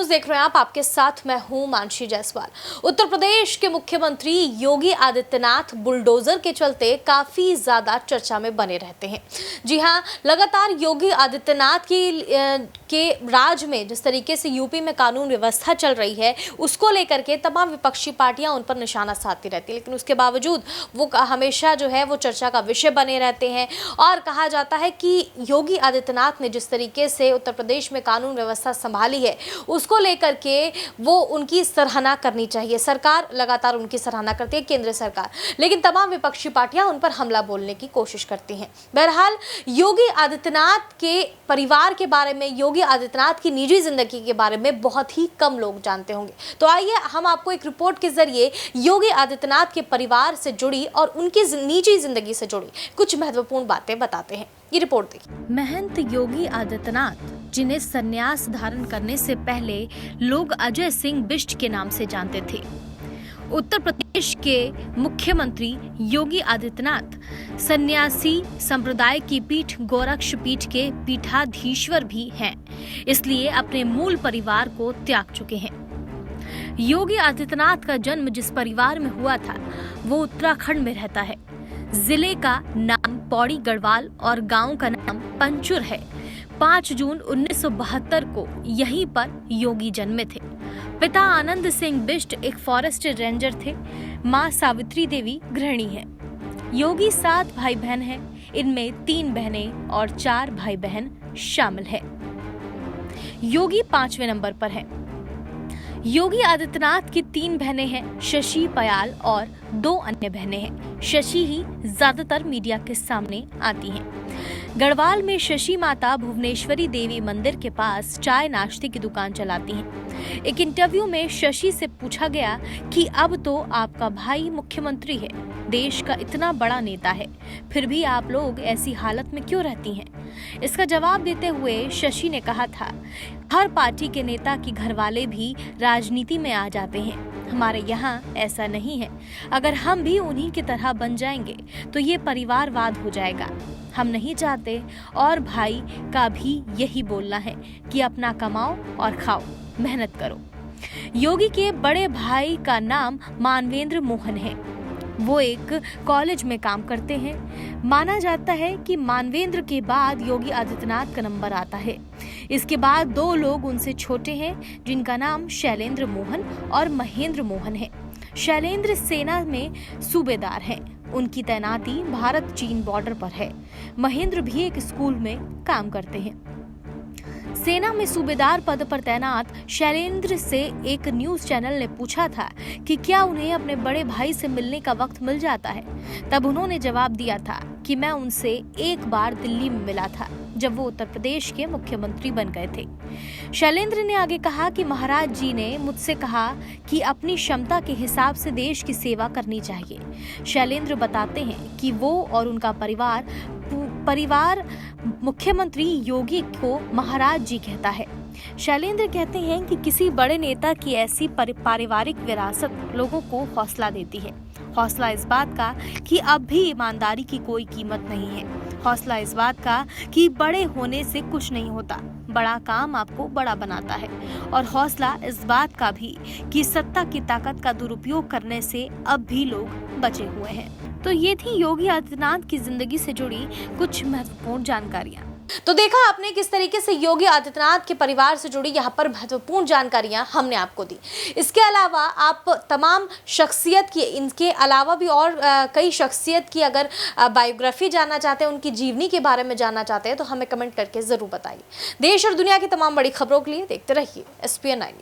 News देख रहे हैं आप, आपके साथ मैं हूं मानसी जायसवाल। उत्तर प्रदेश के मुख्यमंत्री योगी आदित्यनाथ बुलडोजर के चलते काफी ज्यादा चर्चा में बने रहते हैं। जी हां, लगातार योगी आदित्यनाथ के राज में जिस तरीके से यूपी में कानून व्यवस्था चल रही है, उसको लेकर के तमाम विपक्षी पार्टियां उन पर निशाना साधती रहती है, लेकिन उसके बावजूद वो हमेशा जो है वो चर्चा का विषय बने रहते हैं। और कहा जाता है कि योगी आदित्यनाथ ने जिस तरीके से उत्तर प्रदेश में कानून व्यवस्था संभाली है, उसको लेकर के वो उनकी सराहना करनी चाहिए। सरकार लगातार उनकी सराहना करती है, केंद्र सरकार, लेकिन तमाम विपक्षी पार्टियां उन पर हमला बोलने की कोशिश करती हैं। बहरहाल योगी आदित्यनाथ के परिवार के बारे में, योगी आदित्यनाथ की निजी जिंदगी के बारे में बहुत ही कम लोग जानते होंगे। तो आइए हम आपको एक रिपोर्ट के जरिए योगी आदित्यनाथ के परिवार से जुड़ी और उनकी निजी जिंदगी से जुड़ी कुछ महत्वपूर्ण बातें बताते हैं। ये रिपोर्ट देखिए। महंत योगी आदित्यनाथ, जिन्हें संन्यास धारण करने से पहले लोग अजय सिंह बिष्ट के नाम से जानते थे, उत्तर प्रदेश के मुख्यमंत्री योगी आदित्यनाथ सन्यासी संप्रदाय की पीठ गोरक्ष पीठ के पीठाधीश्वर भी हैं, इसलिए अपने मूल परिवार को त्याग चुके हैं। योगी आदित्यनाथ का जन्म जिस परिवार में हुआ था वो उत्तराखंड में रहता है। जिले का नाम पौड़ी गढ़वाल और गांव का नाम पंचुर है। 5 जून 1972 को यहीं पर योगी जन्मे थे। पिता आनंद सिंह बिष्ट एक फॉरेस्ट रेंजर थे। मां सावित्री देवी गृहिणी है। योगी 7 भाई बहन हैं। इनमें 3 बहनें और 4 भाई बहन शामिल है। योगी 5वें नंबर पर है। योगी आदित्यनाथ की 3 बहनें हैं, शशि, पयाल और 2 अन्य बहनें हैं। शशि ही ज्यादातर मीडिया के सामने आती हैं। गढ़वाल में शशि माता भुवनेश्वरी देवी मंदिर के पास चाय नाश्ते की दुकान चलाती हैं। एक इंटरव्यू में शशि से पूछा गया कि अब तो आपका भाई मुख्यमंत्री है, देश का इतना बड़ा नेता है, फिर भी आप लोग ऐसी हालत में क्यों रहती हैं? इसका जवाब देते हुए शशि ने कहा था, हर पार्टी के नेता की घरवाले भी राजनीति में आ जाते हैं, हमारे यहाँ ऐसा नहीं है। अगर हम भी उन्हीं की तरह बन जाएंगे तो ये परिवारवाद हो जाएगा। हम नहीं चाहते। और भाई का भी यही बोलना है कि अपना कमाओ और खाओ, मेहनत करो। योगी के बड़े भाई का नाम मानवेंद्र मोहन है। वो एक कॉलेज में काम करते हैं। माना जाता है कि मानवेंद्र के बाद योगी आदित्यनाथ का नंबर आता है। इसके बाद 2 लोग उनसे छोटे हैं, जिनका नाम शैलेंद्र मोहन और महेंद्र मोहन है। शैलेंद्र सेना में सूबेदार हैं। उनकी तैनाती भारत चीन बॉर्डर पर है। महेंद्र भी एक स्कूल में काम करते हैं। सेना में सूबेदार पद पर तैनात शैलेंद्र से एक न्यूज चैनल ने पूछा था कि क्या उन्हें अपने बड़े भाई से मिलने का वक्त मिल जाता है। तब उन्होंने जवाब दिया था कि मैं उनसे एक बार दिल्ली में मिला था, जब वो उत्तर प्रदेश के मुख्यमंत्री बन गए थे। शैलेंद्र ने आगे कहा कि महाराज जी ने मुझसे कहा कि अपनी क्षमता के हिसाब से देश की सेवा करनी चाहिए। शैलेंद्र बताते हैं कि वो और उनका परिवार मुख्यमंत्री योगी को महाराज जी कहता है। शैलेंद्र कहते हैं कि किसी बड़े नेता की ऐसी पारिवारिक विरासत लोगों को हौसला देती है। हौसला इस बात का कि अब भी ईमानदारी की कोई कीमत नहीं है। हौसला इस बात का कि बड़े होने से कुछ नहीं होता, बड़ा काम आपको बड़ा बनाता है। और हौसला इस बात का भी कि सत्ता की ताकत का दुरुपयोग करने से अब भी लोग बचे हुए हैं। तो ये थी योगी आदित्यनाथ की जिंदगी से जुड़ी कुछ महत्वपूर्ण जानकारियां। तो देखा आपने किस तरीके से योगी आदित्यनाथ के परिवार से जुड़ी यहाँ पर महत्वपूर्ण जानकारियां हमने आपको दी। इसके अलावा आप तमाम शख्सियत की, इनके अलावा भी और कई शख्सियत की अगर बायोग्राफी जानना चाहते हैं, उनकी जीवनी के बारे में जानना चाहते हैं, तो हमें कमेंट करके जरूर बताइए। देश और दुनिया की तमाम बड़ी खबरों के लिए देखते रहिए SPN9।